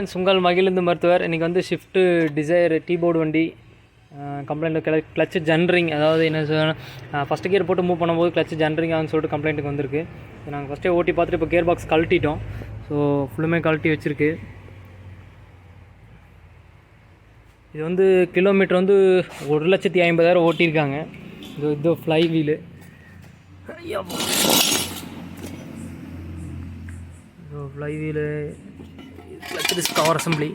உங்கள் மகிழ்ந்து மருத்துவர் இன்றைக்கி வந்து ஷிஃப்ட்டு டிசைர் டீபோர்டு வண்டி கம்ப்ளைண்ட் கிளச்சு ஜென்ரிங், அதாவது என்ன ஃபஸ்ட்டு கியர் போட்டு மூவ் பண்ணும்போது கிளச்சு ஜென்ரிங் ஆகுன்னு சொல்லிட்டு கம்ப்ளைண்ட்டுக்கு வந்திருக்கு. நாங்கள் ஃபஸ்ட்டே ஓட்டி பார்த்துட்டு இப்போ கியர் பாக்ஸ் கழட்டிட்டோம். ஸோ ஃபுல்லுமே கழட்டி வச்சுருக்கு. இது வந்து கிலோமீட்டர் வந்து 1,50,000 ஓட்டியிருக்காங்க. இது fly wheel, fly wheel, clutch disc cover assembly.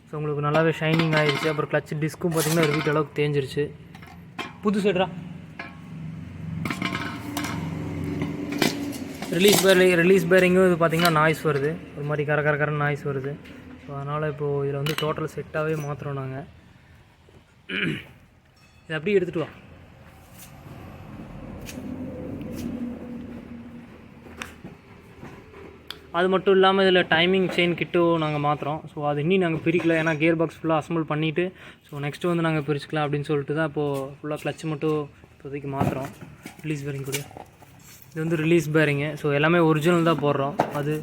So உங்களுக்கு நல்லாவே ஷைனிங் ஆகிடுச்சு. அப்புறம் கிளச் டிஸ்க்கும் பார்த்திங்கன்னா ஒரு வீட்டு அளவுக்கு தேஞ்சிருச்சு. புது சைடுரா ரிலீஸ் பேரிங்கும் இது பார்த்திங்கன்னா நாய்ஸ் வருது, ஒரு மாதிரி கரன்னு நாய்ஸ் வருது. ஸோ அதனால் இப்போது இதில் வந்து டோட்டல் செட்டாகவே மாற்றுறோம் நாங்கள். இதை அப்படியே எடுத்துகிட்டு வா. அது மட்டும் இல்லாமல் இதில் டைமிங் செயின் கிட்டும் நாங்கள் மாற்றுறோம். ஸோ அது இன்னும் நாங்கள் பிரிக்கல, ஏன்னா கியர் பாக்ஸ் ஃபுல்லாக அசம்பிள் பண்ணிவிட்டு ஸோ நெக்ஸ்ட்டு வந்து நாங்கள் பிரிச்சுக்கலாம் அப்படின்னு சொல்லிட்டு தான் இப்போது ஃபுல்லாக கிளச் மட்டும் இப்போதைக்கு மாற்றுறோம். ரிலீஸ் பேரிங் கூட இது வந்து ரிலீஸ் பேரிங்கு. ஸோ எல்லாமே ஒரிஜினல் தான் போடுறோம். அது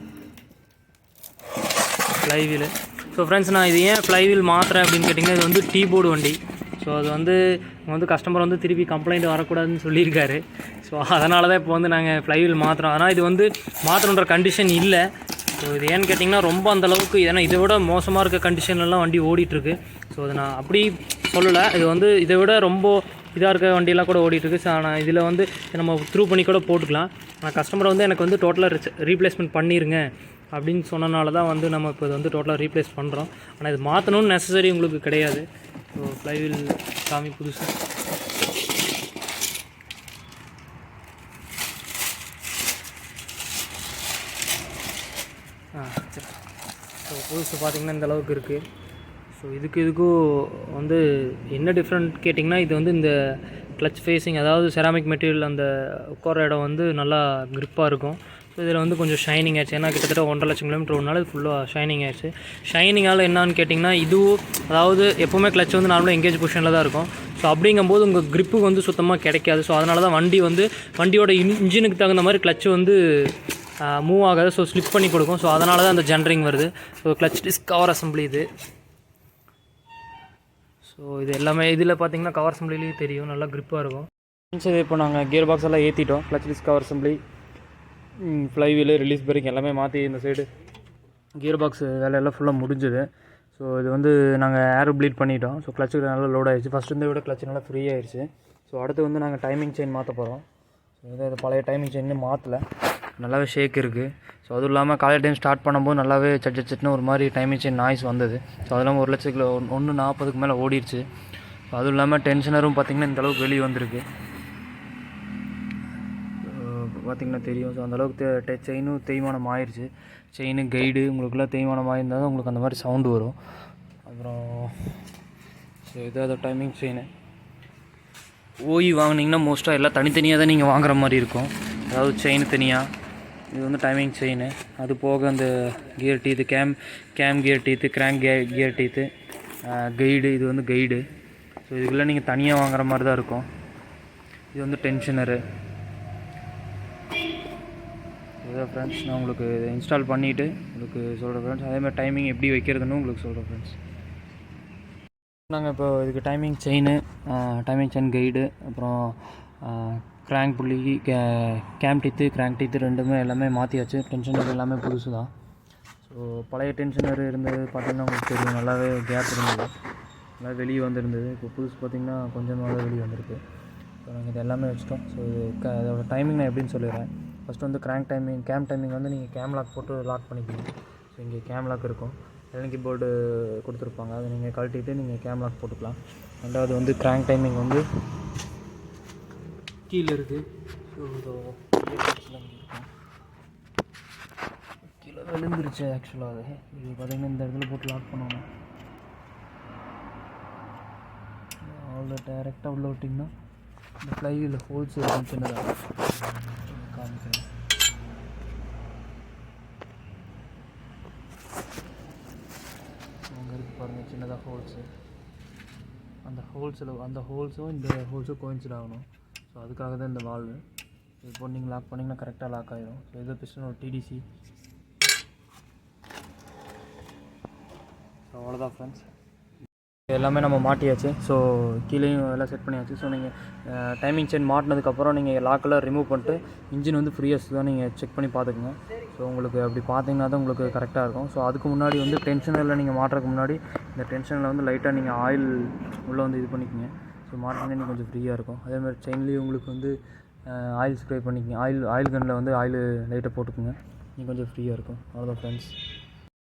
ஃப்ளை வீலு. ஸோ ஃப்ரெண்ட்ஸ், நான் இது ஏன் ஃப்ளை வீல் மாற்றுறேன் அப்படின்னு கேட்டிங்கன்னா, இது வந்து டீபோர்டு வண்டி. ஸோ அது வந்து கஸ்டமர் வந்து திருப்பி கம்ப்ளைண்ட் வரக்கூடாதுன்னு சொல்லியிருக்காரு. ஸோ அதனால தான் இப்போ வந்து நாங்கள் ஃப்ளை வீல் மாற்றுறோம். ஆனால் இது வந்து மாற்றணுன்ற கண்டிஷன் இல்லை. ஸோ இது ஏன்னு கேட்டிங்கன்னா, ரொம்ப அந்தளவுக்கு, ஏன்னா இதை விட மோசமாக இருக்க கண்டிஷன்லாம் வண்டி ஓடிட்டுருக்கு. ஸோ அதை நான் அப்படி சொல்லலை. இது வந்து இதை விட ரொம்ப இதாக இருக்க வண்டியெல்லாம் கூட ஓடிட்டுருக்கு. ஸோ ஆனால் இதில் வந்து நம்ம த்ரூ பண்ணி கூட போட்டுக்கலாம். ஆனால் கஸ்டமர் வந்து எனக்கு வந்து டோட்டலாக ரீப்ளேஸ்மெண்ட் பண்ணிடுங்க அப்படின்னு சொன்னனால தான் வந்து நம்ம இப்போ இது வந்து டோட்டலாக ரீப்ளேஸ் பண்ணுறோம். ஆனால் இது மாற்றணும்னு நெசசரி உங்களுக்கு கிடையாது. ஸோ ஃப்ளை வீல் சாமி புதுசு. சரி. ஸோ புதுசு பார்த்திங்கன்னா இந்த அளவுக்கு இருக்குது. ஸோ இதுக்கும் வந்து என்ன டிஃப்ரெண்ட் கேட்டிங்கன்னா, இது வந்து இந்த கிளச் ஃபேஸிங், அதாவது செராமிக் மெட்டீரியல், அந்த உட்கார இடம் வந்து நல்லா க்ரிப்பாக இருக்கும். ஸோ இதில் வந்து கொஞ்சம் ஷைனிங் ஆயிடுச்சு. ஏன்னா கிட்டத்தட்ட 1,50,000 கிலோமீட்டர் ஓடினால இது ஃபுல்லாக ஷைனிங் ஆயிடுச்சு. ஷைனிங்கால் என்னான்னு கேட்டிங்கன்னா, இதுவும் அதாவது எப்போவுமே கிளச் வந்து நார்மலாக எங்கேஜ் பொசிஷனில் தான் இருக்கும். ஸோ அப்படிங்கும்போது உங்கள் க்ரிப்பு வந்து சுத்தமாக கிடைக்காது. ஸோ அதனால தான் வண்டியோட இன்ஜினுக்கு தகுந்த மாதிரி கிளச் வந்து மூவ் ஆகாது. ஸோ ஸ்லிப் பண்ணி கொடுக்கும். ஸோ அதனால தான் அந்த ஜென்ரிங் வருது. So clutch disc cover assembly இது. ஸோ இது எல்லாமே இதில் பார்த்திங்கன்னா கவர் அசம்பிளிலேயே தெரியும், நல்லா க்ரிப்பாக இருக்கும். இது இப்போ நாங்கள் கியர் பாக்ஸ் எல்லாம் ஏற்றிட்டோம். Clutch disc cover assembly, fly wheel, release bearing எல்லாமே மாற்றி இந்த சைடு கியர் பாக்ஸ் வேலையெல்லாம் ஃபுல்லாக முடிஞ்சுது. ஸோ இது வந்து நாங்கள் ஏர் ப்ளீட் பண்ணிட்டோம். ஸோ கிளச்சுக்கு நல்லா லோட் ஆகிடுச்சு. ஃபஸ்ட்டு இந்த விட கிளச் நல்லா ஃப்ரீ ஆகிடுச்சு. ஸோ அடுத்து வந்து நாங்கள் டைமிங் செயின் மாற்ற போகிறோம். ஸோ இது பழைய டைமிங் செயின் மாற்றலை, நல்லாவே ஷேக் இருக்குது. ஸோ அதுவும் இல்லாமல் காலையில் டைம் ஸ்டார்ட் பண்ணும்போது நல்லாவே சட்டுன்னு ஒரு மாதிரி டைமிங் செயின் நாய்ஸ் வந்தது. ஸோ அது இல்லாமல் 1,40,000 மேலே ஓடிடுச்சு. ஸோ அதுவும் இல்லாமல் டென்ஷனரும் பார்த்திங்கன்னா இந்தளவுக்கு வெளியே வந்திருக்கு, பார்த்திங்கன்னா தெரியும். ஸோ அந்தளவுக்கு செயினும் தேய்மானம் ஆயிடுச்சு. செயின் கைடு உங்களுக்குலாம் தேய்மானம் ஆகியிருந்தால் தான் உங்களுக்கு அந்த மாதிரி சவுண்டு வரும். அப்புறம் ஸோ இதாவது டைமிங் செயின். ஓய் வாங்கினீங்கன்னா மோஸ்ட்டாக எல்லாம் தனித்தனியாக தான் நீங்கள் வாங்குற மாதிரி இருக்கும். அதாவது செயின் தனியாக, இது வந்து டைமிங் செயின். அது போக அந்த gear teeth, game gear teeth, crank gear teeth, guide, இது வந்து கைடு. ஸோ இதுக்கெல்லாம் நீங்கள் தனியாக வாங்குற மாதிரி தான் இருக்கும். இது வந்து டென்ஷனரு. இதுதான் ஃப்ரெண்ட்ஸ், நான் உங்களுக்கு இன்ஸ்டால் பண்ணிவிட்டு உங்களுக்கு சொல்கிறேன் ஃப்ரெண்ட்ஸ். அதேமாதிரி டைமிங் எப்படி வைக்கிறதுன்னு உங்களுக்கு சொல்கிறேன் ஃப்ரெண்ட்ஸ். நாங்கள் இப்போ இதுக்கு டைமிங் செயின் கைடு, அப்புறம் கிராங்க் புள்ளி, கேம் டீத்து, கிராங்க் டீத்து ரெண்டுமே எல்லாமே மாற்றியாச்சு. டென்ஷனர் எல்லாமே புதுசு தான். ஸோ பழைய டென்ஷனர் இருந்தது பார்த்திங்கன்னா உங்களுக்கு தெரியும், நல்லாவே கேப் இருந்தது, நல்லா வெளியே வந்துருந்தது. இப்போ புதுசு பார்த்திங்கன்னா கொஞ்சமாக வெளியே வந்திருக்கு. ஸோ நாங்கள் இது எல்லாமே வச்சுட்டோம். ஸோ இது அதோட டைமிங் நான் எப்படின்னு சொல்லிடுறேன். ஃபஸ்ட்டு வந்து கேம் டைமிங் வந்து நீங்கள் கேம் லாக் போட்டு லாக் பண்ணிக்கணும். ஸோ இங்கே கேம் லாக் இருக்கும், எலக்ட்ரிக் போர்டு கொடுத்துருப்பாங்க, அதை நீங்கள் கழட்டிட்டு நீங்கள் கேம் லாக் போட்டுக்கலாம். ரெண்டாவது வந்து கிராங்க் டைமிங் வந்து கீழே இருக்குது. ஸோ இருக்கும், கீழே விழுந்துருச்சு ஆக்சுவலாக. அது இது பார்த்திங்கன்னா இந்த இடத்துல போட்டு லாக் பண்ணணும். அவ்வளோ டைரெக்டாக உள்ள விட்டிங்கன்னா இந்த ஃப்ளைவில் ஹோல்ஸ் இருக்கும் சின்னதாக காமிக்கிறேன். அங்கே இருக்குது பாருங்கள் சின்னதாக ஹோல்ஸு. அந்த ஹோல்ஸும் இந்த ஹோல்ஸும் கோயின்சிட் ஆகணும். ஸோ அதுக்காக தான் இந்த வால்வு. இப்போ நீங்கள் லாக் பண்ணிங்கன்னா கரெக்டாக லாக் ஆகிடும். ஸோ இதை பிஸ்டன் ஒரு டிடிசி அவ்வளோதான் ஃப்ரெண்ட்ஸ், எல்லாமே நம்ம மாட்டியாச்சு. ஸோ கீழேயும் எல்லாம் செட் பண்ணியாச்சு. ஸோ நீங்கள் டைமிங் செயின் மாட்டினதுக்கப்புறம் நீங்கள் லாக்கெல்லாம் ரிமூவ் பண்ணிட்டு இன்ஜின் வந்து ஃப்ரீயாக தான் நீங்கள் செக் பண்ணி பார்த்துக்குங்க. ஸோ உங்களுக்கு அப்படி பார்த்தீங்கன்னா தான் உங்களுக்கு கரெக்டாக இருக்கும். ஸோ அதுக்கு முன்னாடி வந்து டென்ஷனில் நீங்கள் மாட்டுறதுக்கு முன்னாடி இந்த டென்ஷனில் வந்து லைட்டாக நீங்கள் ஆயில் உள்ளே வந்து இது பண்ணிக்கோங்க. ஸோ மாட்டிங்கன்னா நீங்கள் கொஞ்சம் ஃப்ரீயாக இருக்கும். அதேமாதிரி செயின்லேயும் உங்களுக்கு வந்து ஆயில் ஸ்ப்ரே பண்ணிக்கோங்க. ஆயில் கன்னில் வந்து ஆயில் லைட்டாக போட்டுக்கோங்க, நீங்கள் கொஞ்சம் ஃப்ரீயாக இருக்கும். அவ்வளோதான் ஃப்ரெண்ட்ஸ்.